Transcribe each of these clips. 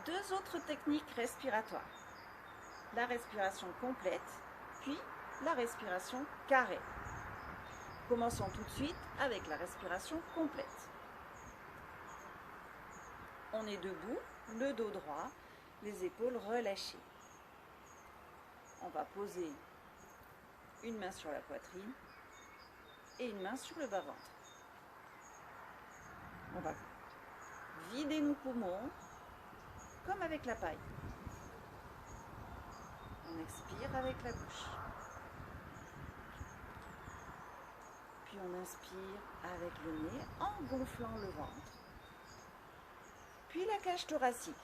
deux autres techniques respiratoires. La respiration complète, puis la respiration carrée. Commençons tout de suite avec la respiration complète. On est debout, le dos droit, les épaules relâchées. On va poser une main sur la poitrine et une main sur le bas-ventre. On va vider nos poumons comme avec la paille. On expire avec la bouche. Puis on inspire avec le nez en gonflant le ventre. Puis la cage thoracique.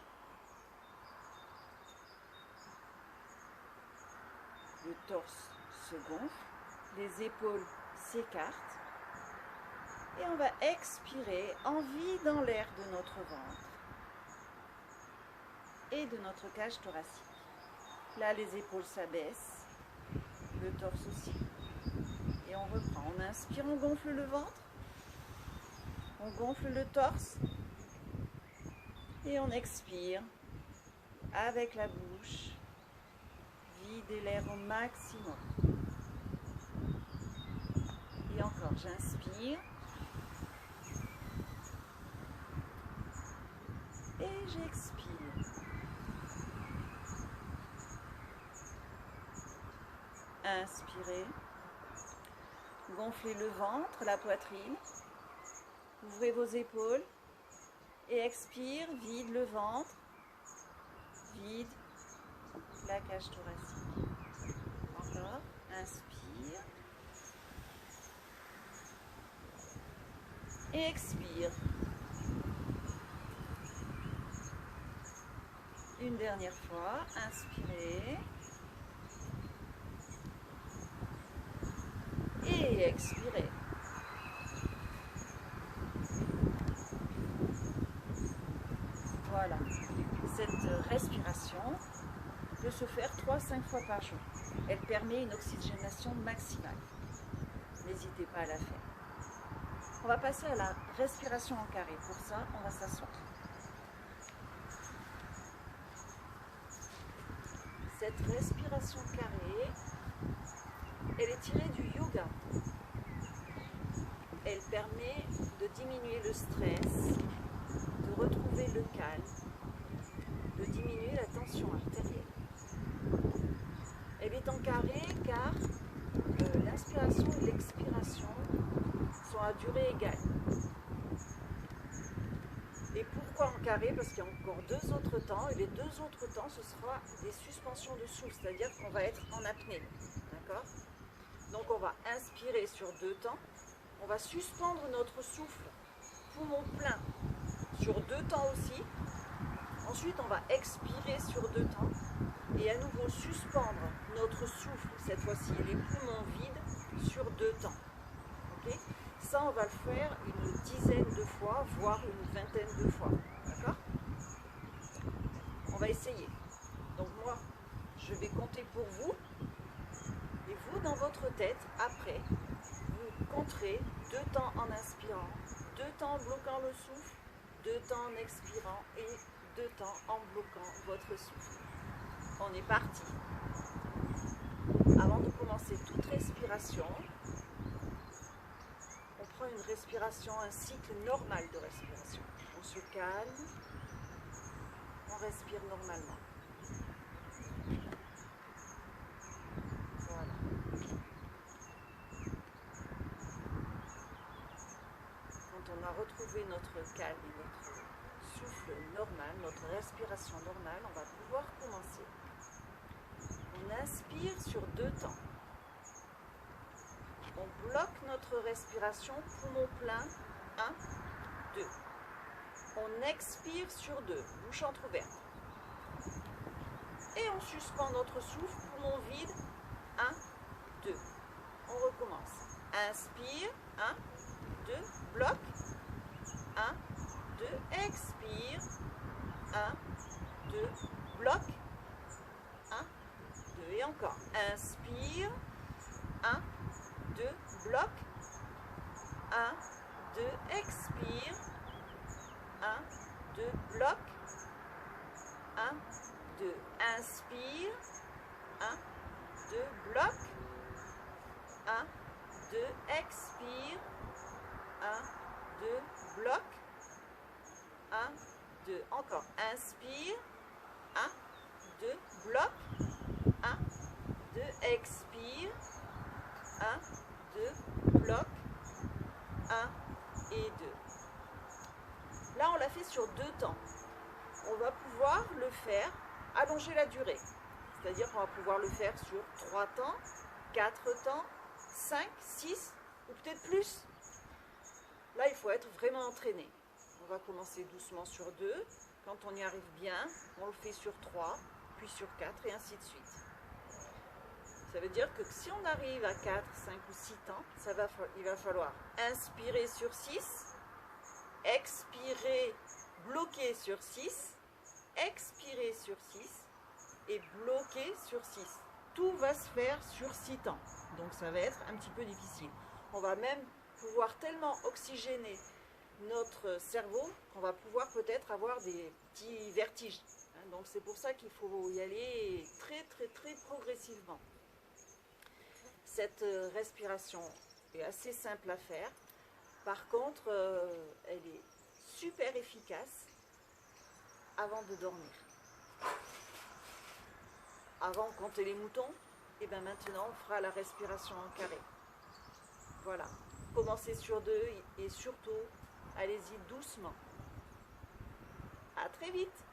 Le torse se gonfle, les épaules s'écartent. Et on va expirer en vidant l'air de notre ventre et de notre cage thoracique. Là, les épaules s'abaissent, le torse aussi. Et on reprend. On inspire, on gonfle le ventre, on gonfle le torse. Et on expire avec la bouche, vider l'air au maximum. Et encore, j'inspire. Et j'expire. Inspirez. Gonflez le ventre, la poitrine. Ouvrez vos épaules. Et expire, vide le ventre. Vide la cage thoracique. Encore. Inspire. Et expire. Une dernière fois, inspirez et expirez. Voilà, cette respiration peut se faire 3-5 fois par jour. Elle permet une oxygénation maximale. N'hésitez pas à la faire. On va passer à la respiration en carré. Pour ça, on va s'asseoir. Cette respiration carrée, elle est tirée du yoga. Elle permet de diminuer le stress, de retrouver le calme, de diminuer la tension artérielle. Elle est en carré car l'inspiration et l'expiration sont à durée égale. Et pourquoi en carré? Parce qu'il y a encore deux autres temps, et les deux autres temps, ce sera des suspensions de souffle, c'est-à-dire qu'on va être en apnée. D'accord? Donc on va inspirer sur 2 temps, on va suspendre notre souffle, poumon plein, sur 2 temps aussi. Ensuite, on va expirer sur 2 temps, et à nouveau suspendre notre souffle, cette fois-ci les poumons vides, sur 2 temps. Okay? Ça, on va le faire une dizaine de fois, voire une vingtaine de fois. D'accord? On va essayer. Donc moi, je vais compter pour vous. Et vous, dans votre tête, après, vous compterez 2 temps en inspirant, 2 temps en bloquant le souffle, 2 temps en expirant et 2 temps en bloquant votre souffle. On est parti. Avant de commencer toute respiration, on prend une respiration, un cycle normal de respiration. On se calme, on respire normalement. Voilà. Quand on a retrouvé notre calme et notre souffle normal, notre respiration normale, on va pouvoir commencer. On inspire sur 2 temps. On bloque notre respiration, poumon plein, 1, 2. On expire sur 2, bouche entrouverte. Et on suspend notre souffle, poumon vide, 1, 2. On recommence. Inspire, 1, 2, bloque, 1, 2, expire, 1, 2, bloque, 1, 2, et encore. Inspire, 1, 2, bloque, 1, 2, expire, 1, 2, bloque, inspire, 1, 2, bloc, 1, 2, expire, 1, 2, bloc, 1, 2, encore, inspire, 1, 2, bloc, 1, 2, expire, 1, 2, bloc, 1 et 2. Là, on l'a fait sur 2 temps. On va pouvoir le faire, allonger la durée. C'est-à-dire qu'on va pouvoir le faire sur 3 temps, 4 temps, 5, 6 ou peut-être plus. Là, il faut être vraiment entraîné. On va commencer doucement sur 2. Quand on y arrive bien, on le fait sur 3, puis sur 4 et ainsi de suite. Ça veut dire que si on arrive à 4, 5 ou 6 temps, il va falloir inspirer sur 6, expirer, bloquer sur 6, expirer sur 6 et bloquer sur 6. Tout va se faire sur 6 temps, donc ça va être un petit peu difficile. On va même pouvoir tellement oxygéner notre cerveau qu'on va pouvoir peut-être avoir des petits vertiges. Donc c'est pour ça qu'il faut y aller très progressivement. Cette respiration est assez simple à faire. Par contre, elle est super efficace avant de dormir. Avant, on comptait les moutons, et bien maintenant, on fera la respiration en carré. Voilà. Commencez sur 2 et surtout, allez-y doucement. À très vite!